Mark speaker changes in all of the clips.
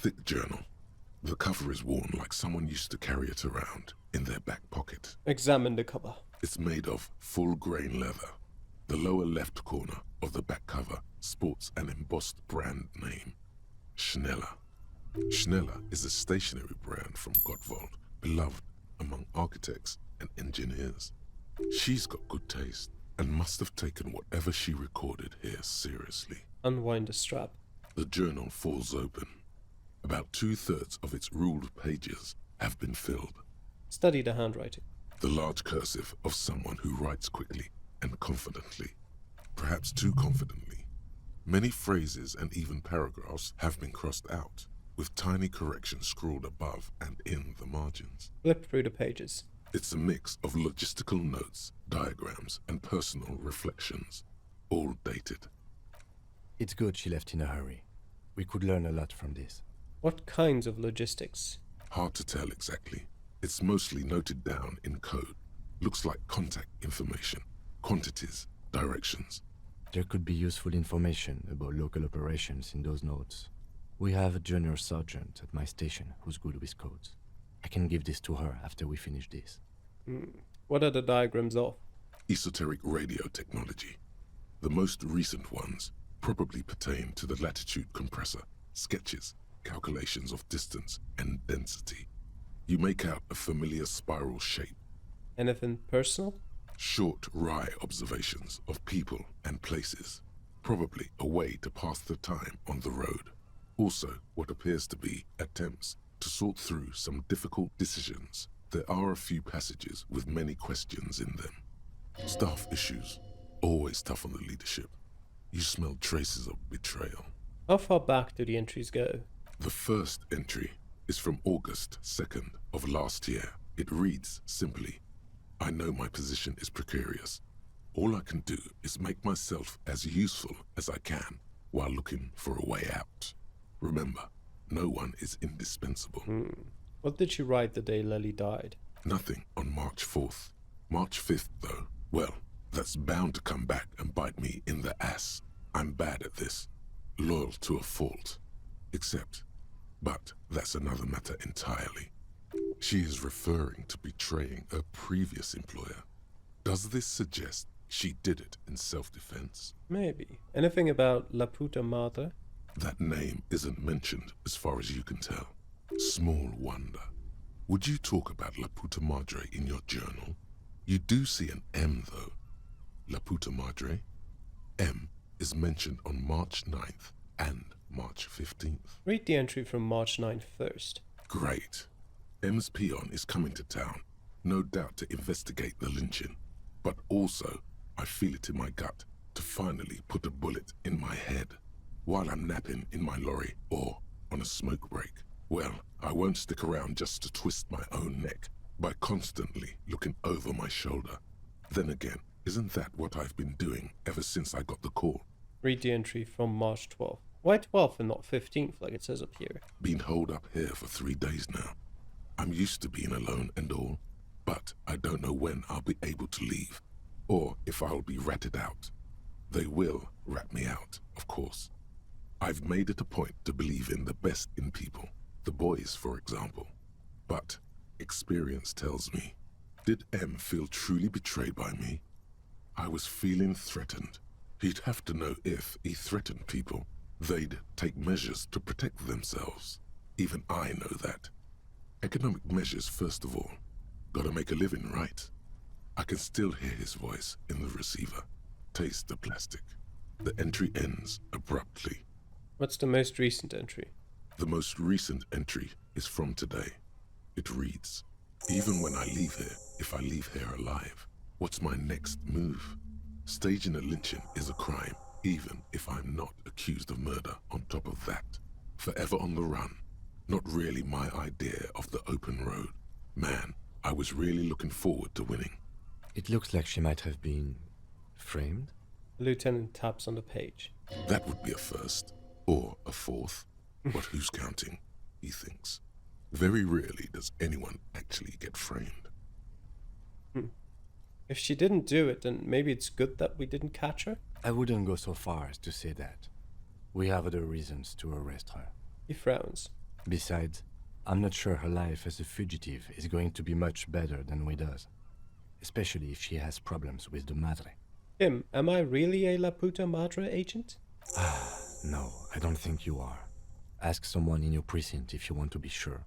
Speaker 1: thick journal. The cover is worn like someone used to carry it around in their back pocket.
Speaker 2: Examine the cover.
Speaker 1: It's made of full-grain leather. The lower left corner of the back cover sports an embossed brand name, Schneller. Schneller is a stationery brand from Gottwald, beloved among architects and engineers. She's got good taste and must have taken whatever she recorded here seriously.
Speaker 2: Unwind the strap.
Speaker 1: The journal falls open. About 2/3 of its ruled pages have been filled.
Speaker 2: Study the handwriting.
Speaker 1: The large cursive of someone who writes quickly and confidently, perhaps too confidently. Many phrases and even paragraphs have been crossed out, with tiny corrections scrawled above and in the margins.
Speaker 2: Flip through the pages.
Speaker 1: It's a mix of logistical notes, diagrams, and personal reflections, all dated.
Speaker 3: It's good she left in a hurry. We could learn a lot from this.
Speaker 2: What kinds of logistics?
Speaker 1: Hard to tell exactly. It's mostly noted down in code. Looks like contact information, quantities, directions.
Speaker 3: There could be useful information about local operations in those notes. We have a junior sergeant at my station who's good with codes. I can give this to her after we finish this.
Speaker 2: What are the diagrams of?
Speaker 1: Esoteric radio technology. The most recent ones probably pertain to the latitude compressor, sketches, calculations of distance and density. You make out a familiar spiral shape.
Speaker 2: Anything personal?
Speaker 1: Short, wry observations of people and places. Probably a way to pass the time on the road. Also, what appears to be attempts to sort through some difficult decisions. There are a few passages with many questions in them. Staff issues. Always tough on the leadership. You smell traces of betrayal.
Speaker 2: How far back do the entries go?
Speaker 1: The first entry is from August 2nd of last year. It reads simply, I know my position is precarious. All I can do is make myself as useful as I can while looking for a way out. Remember, no one is indispensable.
Speaker 2: What did she write the day Lily died?
Speaker 1: Nothing on March 4th. March 5th, though, well, that's bound to come back and bite me in the ass. I'm bad at this. Loyal to a fault. But that's another matter entirely. She is referring to betraying a previous employer. Does this suggest she did it in self-defense?
Speaker 2: Maybe. Anything about La Puta Madre?
Speaker 1: That name isn't mentioned as far as you can tell. Small wonder. Would you talk about La Puta Madre in your journal? You do see an M, though. La Puta Madre. M is mentioned on March 9th and March 15th.
Speaker 2: Read the entry from March 9th first.
Speaker 1: Great. M's peon is coming to town, no doubt to investigate the lynching. But also, I feel it in my gut to finally put a bullet in my head while I'm napping in my lorry or on a smoke break. Well, I won't stick around just to twist my own neck by constantly looking over my shoulder. Then again, isn't that what I've been doing ever since I got the call?
Speaker 2: Read the entry from March 12th. Why 12th and not 15th like it says up here?
Speaker 1: Been holed up here for 3 days now. I'm used to being alone and all, but I don't know when I'll be able to leave, or if I'll be ratted out. They will rat me out, of course. I've made it a point to believe in the best in people, the boys, for example. But experience tells me, did M feel truly betrayed by me? I was feeling threatened. He'd have to know if he threatened people, they'd take measures to protect themselves. Even I know that. Economic measures first of all. Gotta make a living, right? I can still hear his voice in the receiver. Taste the plastic. The entry ends abruptly.
Speaker 2: What's the most recent entry?
Speaker 1: The most recent entry is from today. It reads, even when I leave here, if I leave here alive, what's my next move? Staging a lynching is a crime, even if I'm not accused of murder on top of that. Forever on the run. Not really my idea of the open road. Man, I was really looking forward to winning.
Speaker 3: It looks like she might have been framed.
Speaker 2: The lieutenant taps on the page.
Speaker 1: That would be a first, or a fourth. But who's counting, he thinks. Very rarely does anyone actually get framed.
Speaker 2: If she didn't do it, then maybe it's good that we didn't catch her?
Speaker 3: I wouldn't go so far as to say that. We have other reasons to arrest her.
Speaker 2: He frowns.
Speaker 3: Besides, I'm not sure her life as a fugitive is going to be much better than Guido's. Especially if she has problems with the Madre.
Speaker 2: Kim, am I really a La Puta Madre agent?
Speaker 3: No, I don't think you are. Ask someone in your precinct if you want to be sure.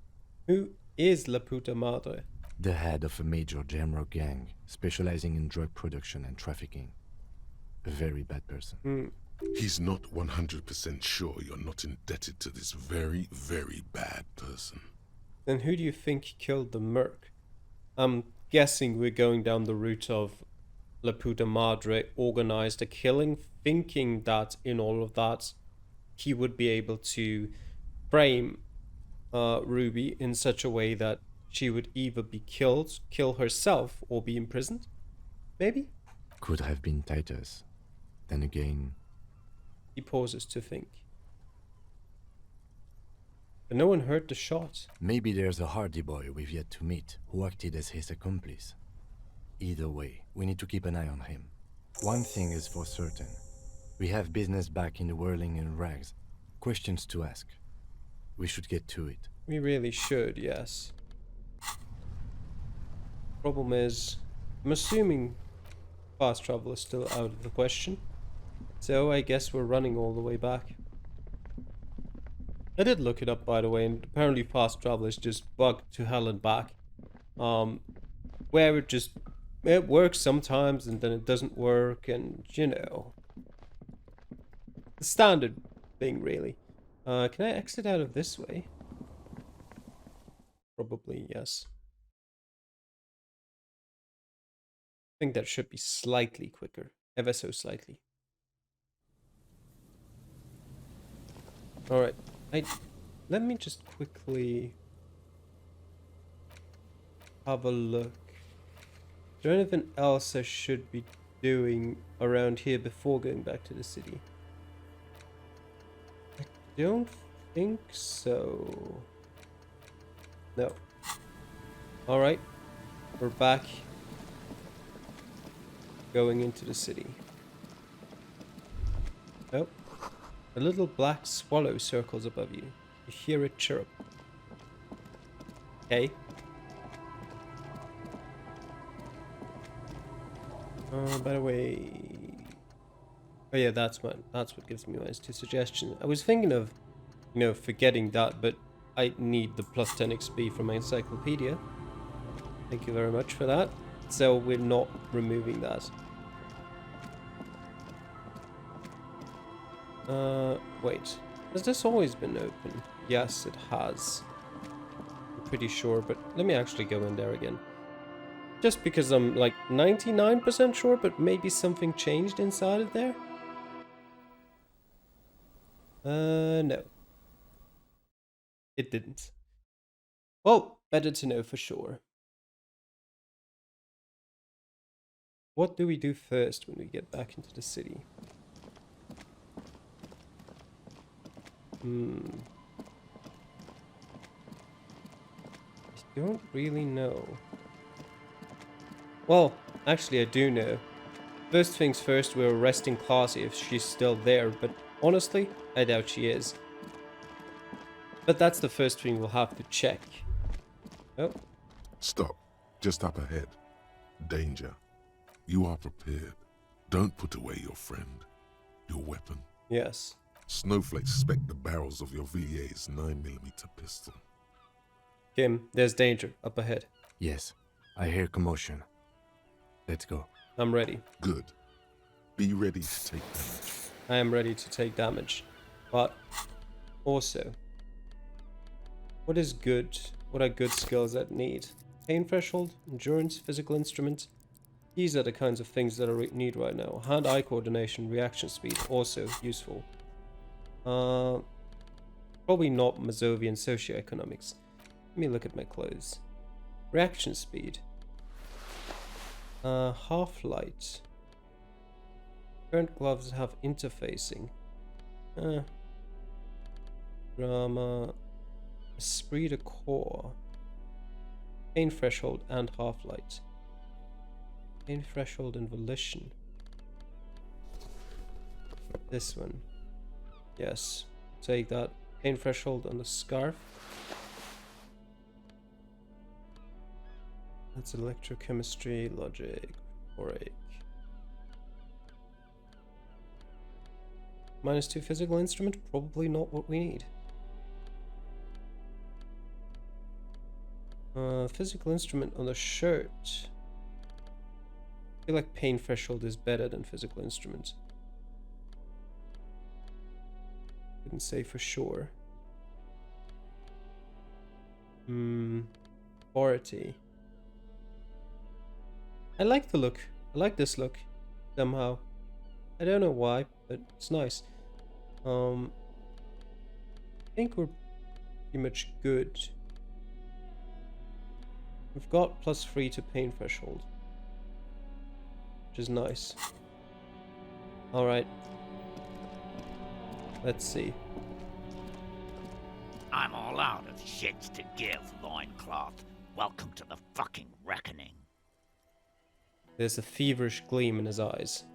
Speaker 2: Who is La Puta Madre?
Speaker 3: The head of a major Jamrock gang, specializing in drug production and trafficking. A very bad person.
Speaker 1: He's not 100% sure you're not indebted to this very, very bad person.
Speaker 2: Then who do you think killed the Merc? I'm guessing we're going down the route of La Puta Madre organized a killing, thinking that in all of that he would be able to frame Ruby in such a way that she would either be killed, kill herself, or be imprisoned? Maybe?
Speaker 3: Could have been Titus. Then again...
Speaker 2: He pauses to think. But no one heard the shot.
Speaker 3: Maybe there's a Hardy boy we've yet to meet, who acted as his accomplice. Either way, we need to keep an eye on him. One thing is for certain. We have business back in the whirling and rags. Questions to ask. We should get to it.
Speaker 2: We really should, yes. Problem is, I'm assuming fast travel is still out of the question. So I guess we're running all the way back. I did look it up, by the way, and apparently fast travel is just bugged to hell and back. Where it works sometimes and then it doesn't work, and you know, the standard thing really. Can I exit out of this way? Probably yes. I think that should be slightly quicker, ever so slightly. All right, let me just quickly have a look. Is there anything else I should be doing around here before going back to the city? I don't think so. No. Alright. We're back. Going into the city. Nope. A little black swallow circles above you. You hear it chirp. Okay. By the way, oh yeah, that's what gives me my two suggestions. I was thinking of, you know, forgetting that, but I need the plus 10 XP from my encyclopedia. Thank you very much for that. So we're not removing that. Wait, has this always been open? Yes, it has. I'm pretty sure, but let me actually go in there again. Just because I'm like 99% sure, but maybe something changed inside of there? No. It didn't. Well, better to know for sure. What do we do first when we get back into the city? I don't really know. Well, actually I do know. First things first, we're arresting Classy if she's still there, but honestly, I doubt she is. But that's the first thing we'll have to check. Oh.
Speaker 1: Stop. Just up ahead. Danger. You are prepared. Don't put away your friend. Your weapon.
Speaker 2: Yes.
Speaker 1: Snowflakes suspect the barrels of your VA's 9mm pistol.
Speaker 2: Kim, there's danger up ahead.
Speaker 3: Yes, I hear commotion. Let's go.
Speaker 2: I'm ready.
Speaker 1: Good. Be ready to take damage.
Speaker 2: I am ready to take damage. But also, what is good? What are good skills that need? Pain threshold, endurance, physical instrument. These are the kinds of things that I need right now. Hand-eye coordination, reaction speed, also useful. Probably not Mazovian socioeconomics. Let me look at my clothes. Reaction speed. Half-light. Current gloves have interfacing. Drama. Esprit de corps. Pain threshold and half-light. Pain threshold and volition. This one. Yes. Take that. Pain threshold on the scarf. That's electrochemistry, logic, auric. -2 physical instrument, probably not what we need. Physical instrument on the shirt. I feel like pain threshold is better than physical instrument. Couldn't say for sure. Authority. I like the look. I like this look. Somehow. I don't know why, but it's nice. I think we're pretty much good. We've got +3 to pain threshold, which is nice. Alright. Let's see.
Speaker 4: I'm all out of shits to give, loincloth. Welcome to the fucking reckoning.
Speaker 2: There's a feverish gleam in his eyes.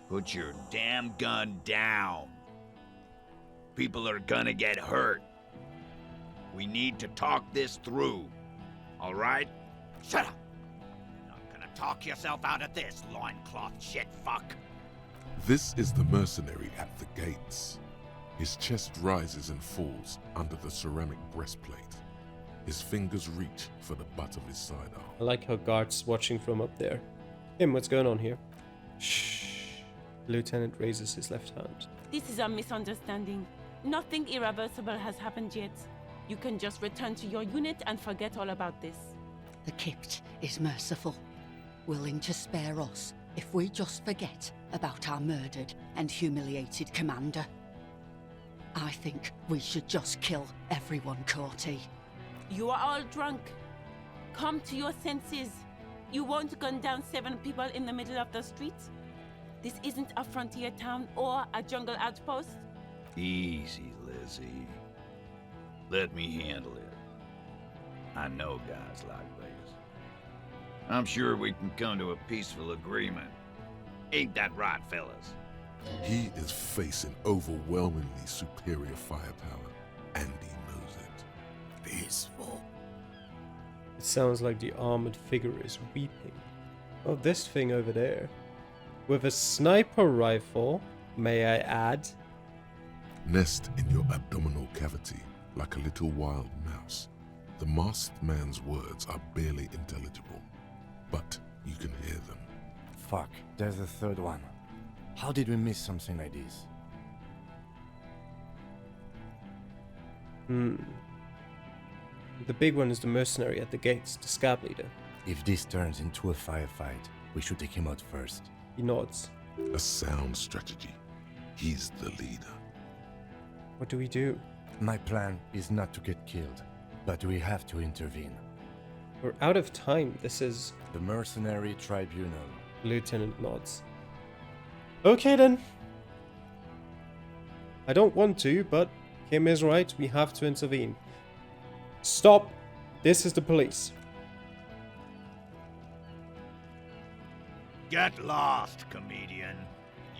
Speaker 4: Put your damn gun down. People are gonna get hurt. We need to talk this through. All right? Shut up. You're not gonna talk yourself out of this, loincloth shit fuck.
Speaker 1: This is the mercenary at the gates. His chest rises and falls under the ceramic breastplate. His fingers reach for the butt of his sidearm.
Speaker 2: I like how guards watching from up there. Him, what's going on here? Shh. Lieutenant raises his left hand.
Speaker 5: This is a misunderstanding. Nothing irreversible has happened yet. You can just return to your unit and forget all about this.
Speaker 6: The Kypt is merciful, willing to spare us if we just forget about our murdered and humiliated commander. I think we should just kill everyone, Courty.
Speaker 5: You are all drunk. Come to your senses. You won't gun down 7 people in the middle of the street. This isn't a frontier town or a jungle outpost.
Speaker 4: Easy, Lizzie. Let me handle it. I know guys like this. I'm sure we can come to a peaceful agreement. Ain't that right, fellas?
Speaker 1: He is facing overwhelmingly superior firepower, and he knows it.
Speaker 4: Peaceful.
Speaker 2: It sounds like the armored figure is weeping. Oh, this thing over there. With a sniper rifle, may I add?
Speaker 1: Nest in your abdominal cavity like a little wild mouse. The masked man's words are barely intelligible, but you can hear them.
Speaker 3: Fuck, there's a third one. How did we miss something like this?
Speaker 2: The big one is the mercenary at the gates, the scab leader.
Speaker 3: If this turns into a firefight, we should take him out first.
Speaker 2: He nods.
Speaker 1: A sound strategy. He's the leader.
Speaker 2: What do we do?
Speaker 3: My plan is not to get killed, but we have to intervene.
Speaker 2: We're out of time. This is...
Speaker 3: The Mercenary Tribunal.
Speaker 2: Lieutenant nods. Okay then. I don't want to, but Kim is right. We have to intervene. Stop. This is the police.
Speaker 4: Get lost, comedian.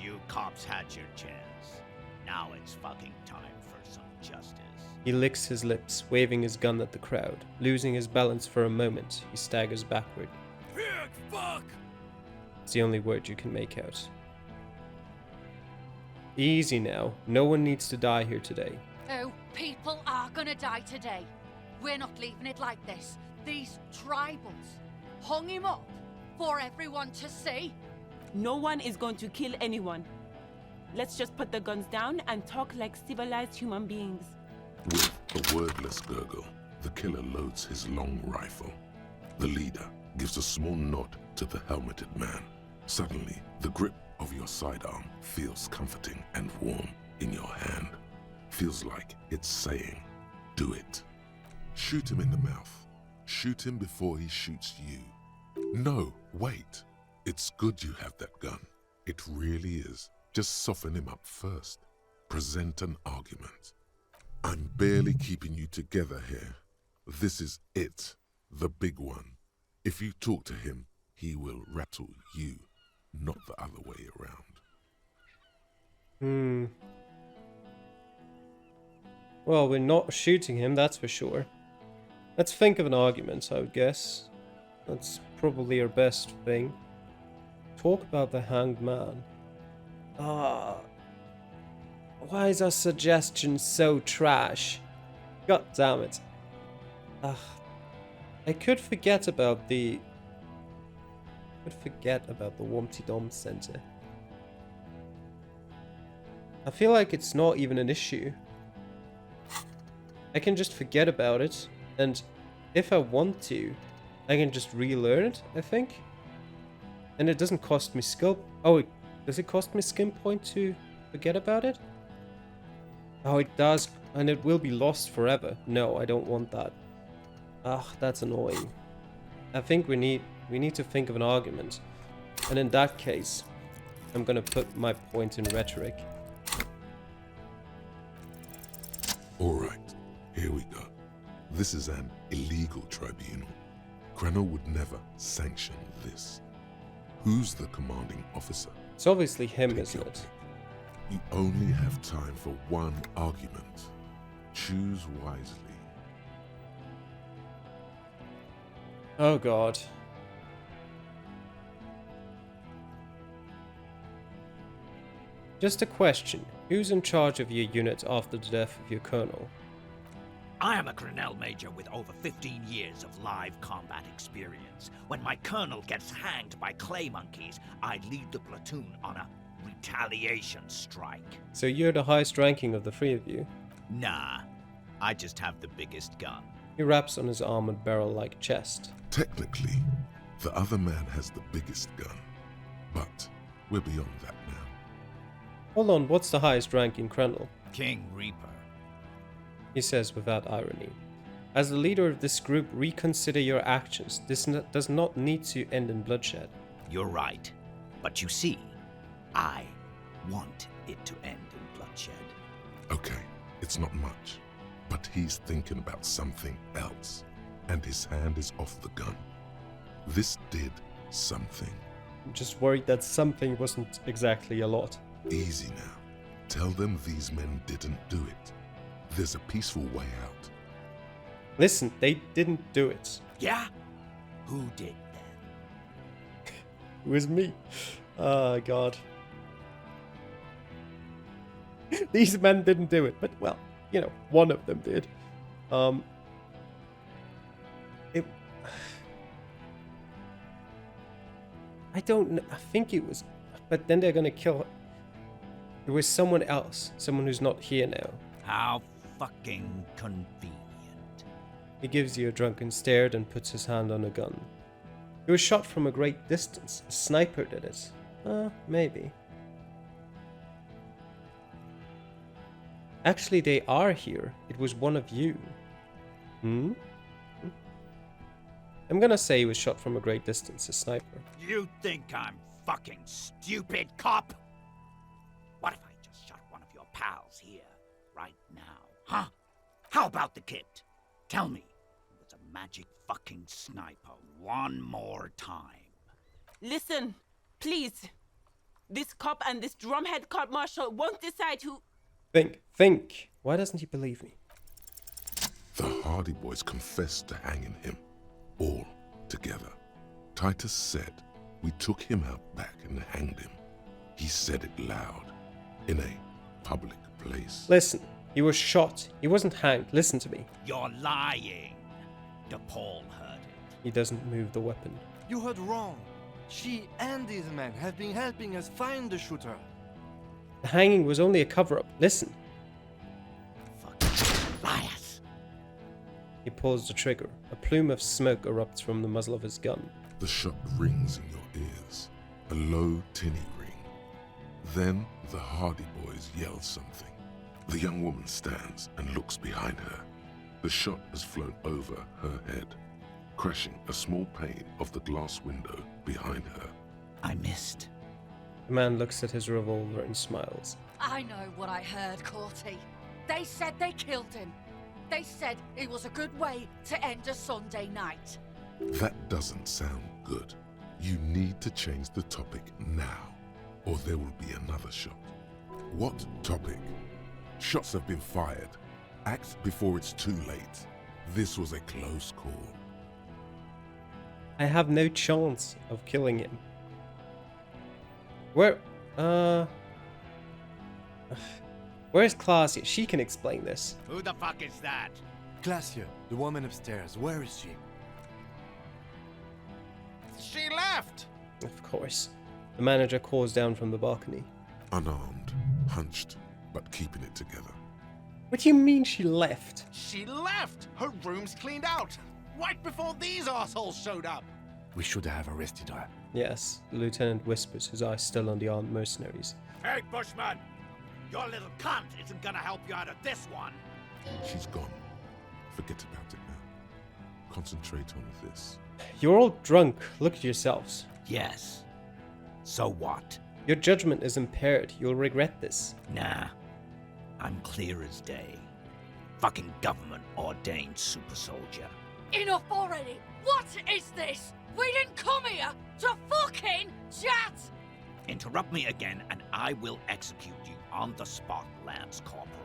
Speaker 4: You cops had your chance. Now it's fucking time for some justice.
Speaker 2: He licks his lips, waving his gun at the crowd. Losing his balance for a moment, he staggers backward.
Speaker 4: Pig fuck!
Speaker 2: It's the only word you can make out. Easy now. No one needs to die here today.
Speaker 6: Oh, people are gonna die today. We're not leaving it like this. These tribals hung him up for everyone to see.
Speaker 5: No one is going to kill anyone. Let's just put the guns down and talk like civilized human beings.
Speaker 1: With a wordless gurgle, the killer loads his long rifle. The leader gives a small nod to the helmeted man. Suddenly, the grip of your sidearm feels comforting and warm in your hand. Feels like it's saying, do it. Shoot him in the mouth. Shoot him before he shoots you. No, wait. It's good you have that gun. It really is. Just soften him up first. Present an argument. I'm barely keeping you together here. This is it, the big one. If you talk to him, he will rattle you, not the other way around.
Speaker 2: Well, we're not shooting him, that's for sure. Let's think of an argument, I would guess. That's probably our best thing. Talk about the hanged man. Why is our suggestion so trash? God damn it. I could forget about the Wompty Dom Center. I feel like it's not even an issue. I can just forget about it, and if I want to, I can just relearn it, I think. And it doesn't cost me skill. Oh, does it cost me skin point to forget about it? Oh, it does, and it will be lost forever. No, I don't want that. That's annoying. I think we need to think of an argument. And in that case, I'm gonna put my point in rhetoric.
Speaker 1: Alright, here we go. This is an illegal tribunal. Krenner would never sanction this. Who's the commanding officer?
Speaker 2: It's obviously him,
Speaker 1: Take
Speaker 2: isn't
Speaker 1: your
Speaker 2: it?
Speaker 1: pick. You only have time for one argument. Choose wisely.
Speaker 2: Oh god. Just a question. Who's in charge of your unit after the death of your colonel?
Speaker 4: I am a Grinnell Major with over 15 years of live combat experience. When my colonel gets hanged by clay monkeys, I lead the platoon on a retaliation strike.
Speaker 2: So you're the highest ranking of the three of you.
Speaker 4: Nah, I just have the biggest gun.
Speaker 2: He raps on his armored barrel-like chest.
Speaker 1: Technically, the other man has the biggest gun. But we're beyond that now.
Speaker 2: Hold on, what's the highest ranking colonel?
Speaker 4: King Reaper.
Speaker 2: He says without irony. As the leader of this group, reconsider your actions. This does not need to end in bloodshed.
Speaker 4: You're right. But you see, I want it to end in bloodshed.
Speaker 1: Okay, it's not much. But he's thinking about something else. And his hand is off the gun. This did something.
Speaker 2: I'm just worried that something wasn't exactly a lot.
Speaker 1: Easy now. Tell them these men didn't do it. There's a peaceful way out.
Speaker 2: Listen, they didn't do it.
Speaker 4: Yeah? Who did then?
Speaker 2: It was me. Oh, God. These men didn't do it, but, well, you know, one of them did. I don't know. I think it was... But then they're gonna kill... It was someone else. Someone who's not here now.
Speaker 4: How fucking convenient.
Speaker 2: He gives you a drunken stare and puts his hand on a gun. He was shot from a great distance. A sniper did it. Maybe. Actually, they are here. It was one of you. I'm gonna say he was shot from a great distance, a sniper.
Speaker 4: You think I'm fucking stupid, cop? What if I just shot one of your pals here, right now? Huh? How about the kid? Tell me, it was a magic fucking sniper one more time.
Speaker 5: Listen, please. This cop and this drumhead court marshal won't decide who...
Speaker 2: Think. Why doesn't he believe me?
Speaker 1: The Hardy Boys confessed to hanging him. All together. Titus said we took him out back and hanged him. He said it loud. In a public place.
Speaker 2: Listen, he was shot. He wasn't hanged. Listen to me.
Speaker 4: You're lying. DePaul heard it.
Speaker 2: He doesn't move the weapon.
Speaker 3: You heard wrong. She and these men have been helping us find the shooter.
Speaker 2: The hanging was only a cover-up. Listen.
Speaker 4: Fucking liars.
Speaker 2: He pulls the trigger. A plume of smoke erupts from the muzzle of his gun.
Speaker 1: The shot rings in your ears. A low, tinny ring. Then the Hardy Boys yell something. The young woman stands and looks behind her. The shot has flown over her head, crashing a small pane of the glass window behind her.
Speaker 4: I missed.
Speaker 2: The man looks at his revolver and smiles.
Speaker 6: I know what I heard, Corty. They said they killed him. They said it was a good way to end a Sunday night.
Speaker 1: That doesn't sound good. You need to change the topic now, or there will be another shot. What topic? Shots have been fired. Act before it's too late. This was a close call.
Speaker 2: I have no chance of killing him. Where's Clausia? She can explain this.
Speaker 4: Who the fuck is that?
Speaker 3: Glacia, the woman upstairs, where is she?
Speaker 7: She left!
Speaker 2: Of course. The manager calls down from the balcony.
Speaker 1: Unarmed, hunched, but keeping it together.
Speaker 2: What do you mean she left?
Speaker 7: She left! Her room's cleaned out! Right before these assholes showed up!
Speaker 3: We should have arrested her.
Speaker 2: Yes, the lieutenant whispers, his eyes still on the armed mercenaries.
Speaker 4: Hey, Bushman! Your little cunt isn't gonna help you out of this one!
Speaker 1: She's gone. Forget about it now. Concentrate on this.
Speaker 2: You're all drunk. Look at yourselves.
Speaker 4: Yes. So what?
Speaker 2: Your judgment is impaired. You'll regret this.
Speaker 4: Nah. I'm clear as day. Fucking government-ordained super soldier.
Speaker 8: Enough already! What is this? We didn't come here to fucking chat!
Speaker 4: Interrupt me again and I will execute you on the spot, Lance Corporal.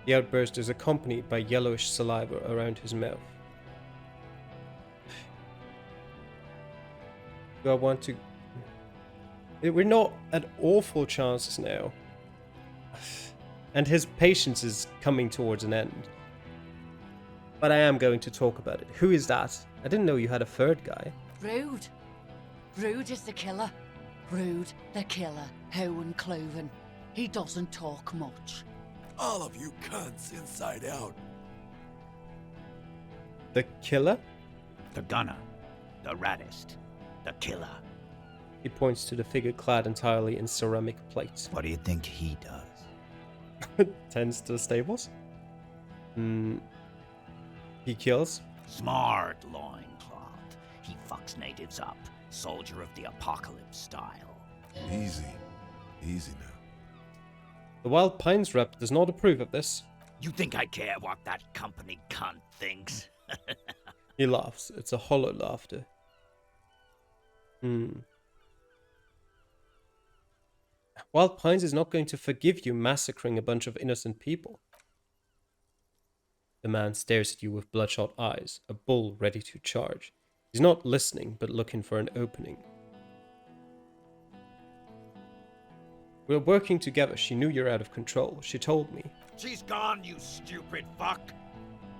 Speaker 2: The outburst is accompanied by yellowish saliva around his mouth. Do I want to... We're not at awful chances now. And his patience is coming towards an end. But I am going to talk about it. Who is that? I didn't know you had a third guy.
Speaker 6: Rude. Rude is the killer. Rude, the killer, Howen Cloven. He doesn't talk much.
Speaker 9: All of you cunts inside out.
Speaker 2: The killer?
Speaker 4: The gunner. The raddest. The killer.
Speaker 2: He points to the figure clad entirely in ceramic plates.
Speaker 4: What do you think he does?
Speaker 2: Tends to the stables. He kills.
Speaker 4: Smart loincloth. He fucks natives up. Soldier of the apocalypse style.
Speaker 1: Easy. Easy now.
Speaker 2: The Wild Pines rep does not approve of this.
Speaker 4: You think I care what that company cunt thinks?
Speaker 2: He laughs. It's a hollow laughter. Wild Pines is not going to forgive you massacring a bunch of innocent people. The man stares at you with bloodshot eyes, a bull ready to charge. He's not listening, but looking for an opening. We're working together. She knew you're out of control. She told me.
Speaker 4: She's gone, you stupid fuck.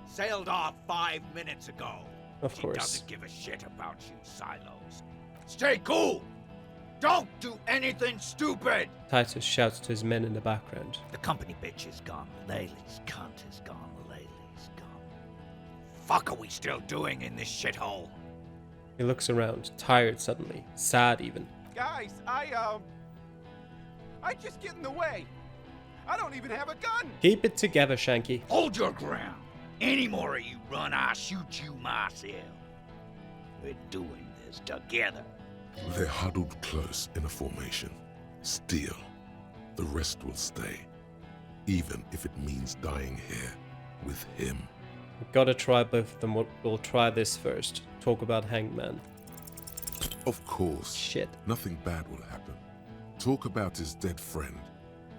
Speaker 4: Sailed off 5 minutes ago.
Speaker 2: Of course.
Speaker 4: She doesn't give a shit about you, Silos. Stay cool! Don't do anything stupid!
Speaker 2: Titus shouts to his men in the background.
Speaker 4: The company bitch is gone. Laylee's cunt is gone. Laylee's gone. Fuck are we still doing in this shithole?
Speaker 2: He looks around, tired suddenly, sad even.
Speaker 7: Guys, I just get in the way. I don't even have a gun!
Speaker 2: Keep it together, Shanky.
Speaker 4: Hold your ground. Any more of you run, I'll shoot you myself. We're doing this together.
Speaker 1: They're huddled close in a formation. Steel. The rest will stay. Even if it means dying here with him.
Speaker 2: We've got to try both of them. We'll try this first. Talk about Hangman.
Speaker 1: Of course.
Speaker 2: Shit.
Speaker 1: Nothing bad will happen. Talk about his dead friend.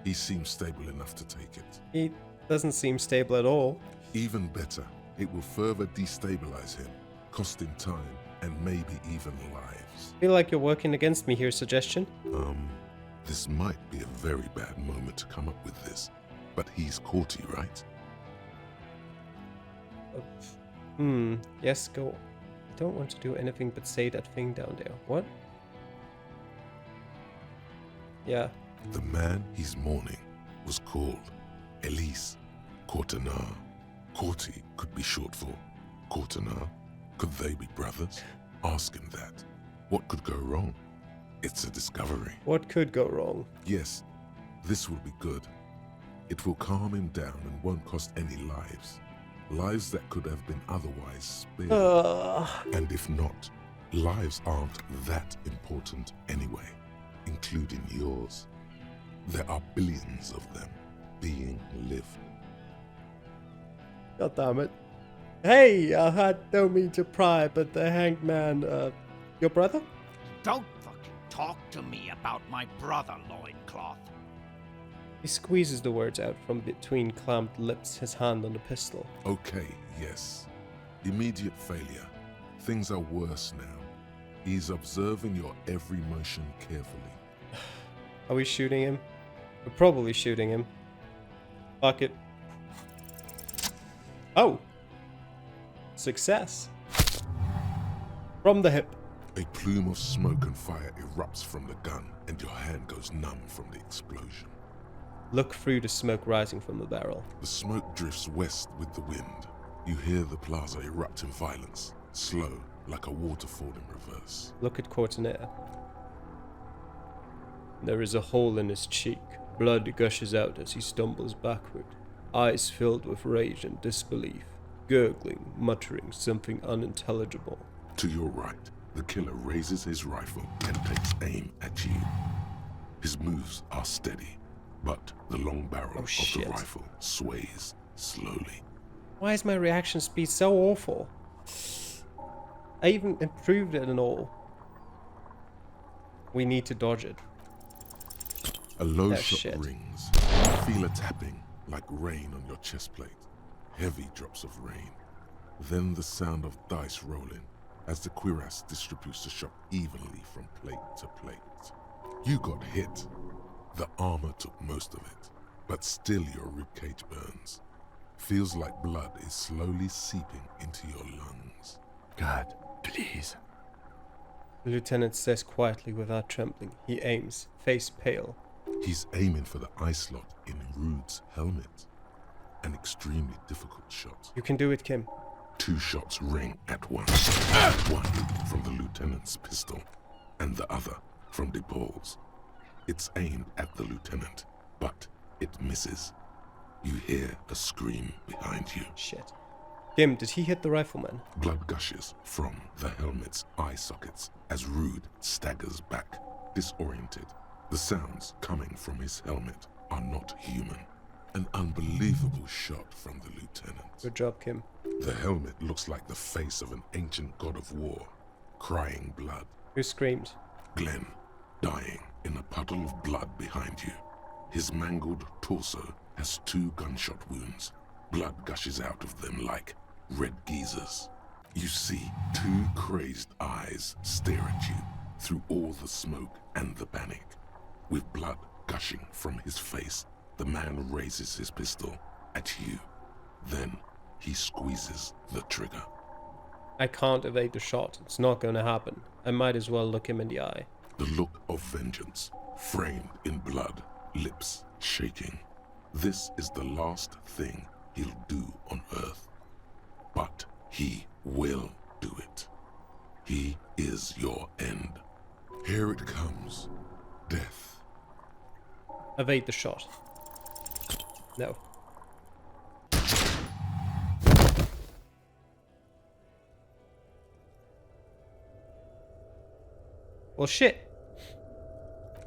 Speaker 1: He seems stable enough to take it.
Speaker 2: He doesn't seem stable at all.
Speaker 1: Even better, it will further destabilize him, cost him time, and maybe even lives.
Speaker 2: Feel like you're working against me here, suggestion?
Speaker 1: This might be a very bad moment to come up with this, but he's courty, right?
Speaker 2: Yes, go. I don't want to do anything but say that thing down there. What? Yeah.
Speaker 1: The man he's mourning was called Elise Courtenay. Courty could be short for Courtenay. Could they be brothers? Ask him that. What could go wrong? It's a discovery.
Speaker 2: What could go wrong?
Speaker 1: Yes, this will be good. It will calm him down and won't cost any lives. Lives that could have been otherwise spared. And if not, lives aren't that important anyway, including yours. There are billions of them being lived.
Speaker 2: God damn it. Hey, I don't mean to pry, but the Hangman, your brother?
Speaker 4: Don't fucking talk to me about my brother, loincloth.
Speaker 2: He squeezes the words out from between clamped lips, his hand on the pistol.
Speaker 1: Okay, yes. Immediate failure. Things are worse now. He's observing your every motion carefully.
Speaker 2: Are we shooting him? We're probably shooting him. Fuck it. Oh! Success. From the hip.
Speaker 1: A plume of smoke and fire erupts from the gun, and your hand goes numb from the explosion.
Speaker 2: Look through the smoke rising from the barrel.
Speaker 1: The smoke drifts west with the wind. You hear the plaza erupt in violence, slow, like a waterfall in reverse.
Speaker 2: Look at Courtenay. There is a hole in his cheek. Blood gushes out as he stumbles backward, eyes filled with rage and disbelief, gurgling, muttering something unintelligible.
Speaker 1: To your right, the killer raises his rifle and takes aim at you. His moves are steady, but the long barrel of the rifle sways slowly.
Speaker 2: Why is my reaction speed so awful? I even improved it and all. We need to dodge it.
Speaker 1: A low shot rings. You feel a tapping, like rain on your chest plate. Heavy drops of rain. Then the sound of dice rolling as the cuirass distributes the shot evenly from plate to plate. You got hit. The armor took most of it, but still your ribcage burns. Feels like blood is slowly seeping into your lungs.
Speaker 3: God, please.
Speaker 2: The lieutenant says quietly without trembling. He aims, face pale.
Speaker 1: He's aiming for the eye slot in Rude's helmet. An extremely difficult shot.
Speaker 2: You can do it, Kim.
Speaker 1: 2 shots ring at once. One from the lieutenant's pistol, and the other from DePaul's. It's aimed at the lieutenant, but it misses. You hear a scream behind you.
Speaker 2: Shit. Kim, did he hit the rifleman?
Speaker 1: Blood gushes from the helmet's eye sockets as Rude staggers back, disoriented. The sounds coming from his helmet are not human. An unbelievable shot from the lieutenant.
Speaker 2: Good job, Kim.
Speaker 1: The helmet looks like the face of an ancient god of war, crying blood.
Speaker 2: Who screamed?
Speaker 1: Glenn, dying in a puddle of blood behind you. His mangled torso has 2 gunshot wounds. Blood gushes out of them like red geysers. You see 2 crazed eyes stare at you through all the smoke and the panic. With blood gushing from his face, the man raises his pistol at you. Then he squeezes the trigger.
Speaker 2: I can't evade the shot. It's not going to happen. I might as well look him in the eye.
Speaker 1: The look of vengeance, framed in blood, lips shaking. This is the last thing he'll do on Earth. But he will do it. He is your end. Here it comes. Death.
Speaker 2: Evade the shot. No. Well, shit.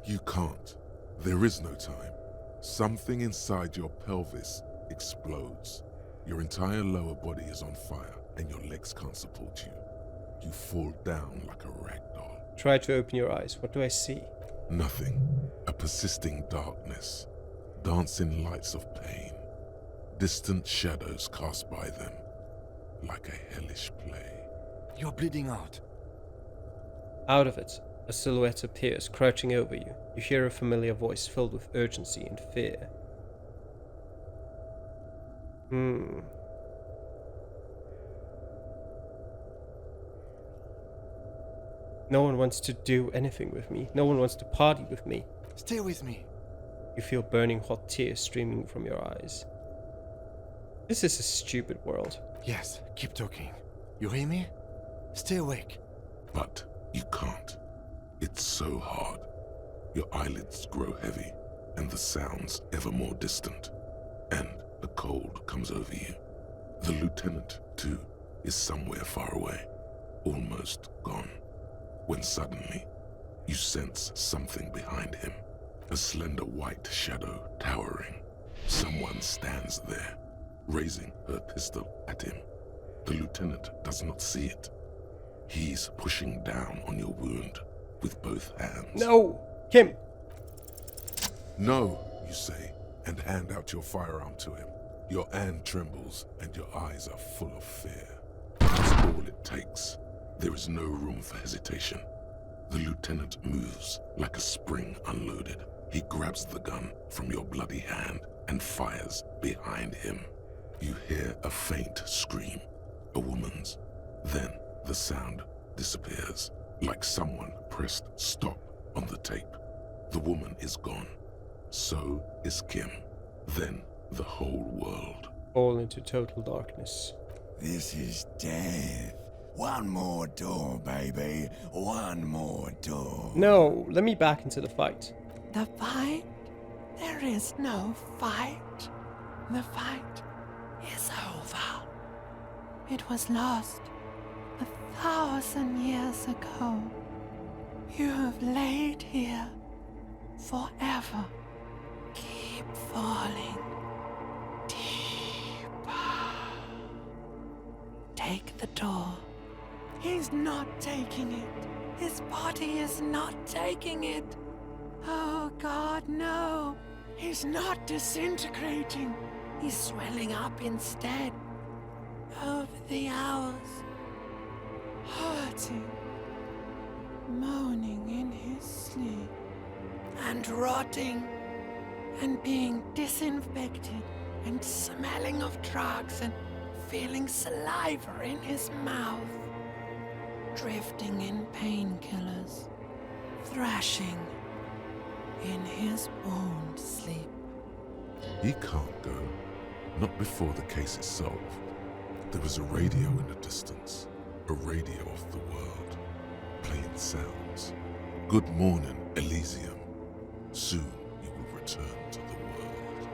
Speaker 1: You can't. There is no time. Something inside your pelvis explodes. Your entire lower body is on fire, and your legs can't support you. You fall down like a rag doll.
Speaker 2: Try to open your eyes. What do I see?
Speaker 1: Nothing. A persisting darkness. Dancing lights of pain. Distant shadows cast by them. Like a hellish play.
Speaker 3: You're bleeding out.
Speaker 2: Out of it, a silhouette appears, crouching over you. You hear a familiar voice filled with urgency and fear. No one wants to do anything with me. No one wants to party with me.
Speaker 3: Stay with me.
Speaker 2: You feel burning hot tears streaming from your eyes. This is a stupid world.
Speaker 3: Yes, keep talking. You hear me? Stay awake.
Speaker 1: But you can't. It's so hard. Your eyelids grow heavy, and the sounds ever more distant. And the cold comes over you. The lieutenant, too, is somewhere far away, almost gone. When suddenly, you sense something behind him. A slender white shadow towering. Someone stands there, raising her pistol at him. The lieutenant does not see it. He's pushing down on your wound with both hands.
Speaker 2: No! Kim!
Speaker 1: No, you say, and hand out your firearm to him. Your hand trembles and your eyes are full of fear. That's all it takes. There is no room for hesitation. The lieutenant moves like a spring unloaded. He grabs the gun from your bloody hand and fires behind him. You hear a faint scream, a woman's. Then the sound disappears, like someone pressed stop on the tape. The woman is gone. So is Kim. Then the whole world.
Speaker 2: Fall into total darkness.
Speaker 9: This is death. One more door, baby. One more door.
Speaker 2: No, let me back into the fight.
Speaker 10: The fight? There is no fight. The fight is over. It was lost 1,000 years ago. You have laid here forever. Keep falling deeper. Take the door. He's not taking it. His body is not taking it. Oh God, no. He's not disintegrating. He's swelling up instead. Over the hours. Hurting. Moaning in his sleep. And rotting. And being disinfected. And smelling of drugs and feeling saliva in his mouth. Drifting in painkillers. Thrashing in his wound sleep.
Speaker 1: He can't go. Not before the case is solved. There is a radio in the distance. A radio of the world. Playing sounds. Good morning, Elysium. Soon you will return to the world.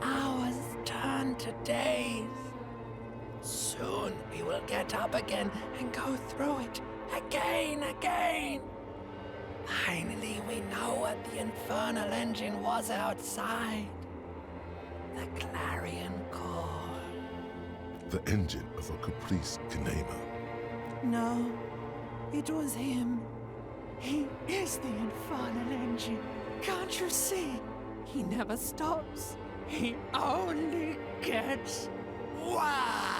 Speaker 10: Hours turn to days. Soon we will get up again and go through it again. Finally, we know what the infernal engine was outside. The clarion call.
Speaker 1: The engine of a caprice Kinema.
Speaker 10: No, it was him. He is the infernal engine. Can't you see? He never stops. He only gets wild.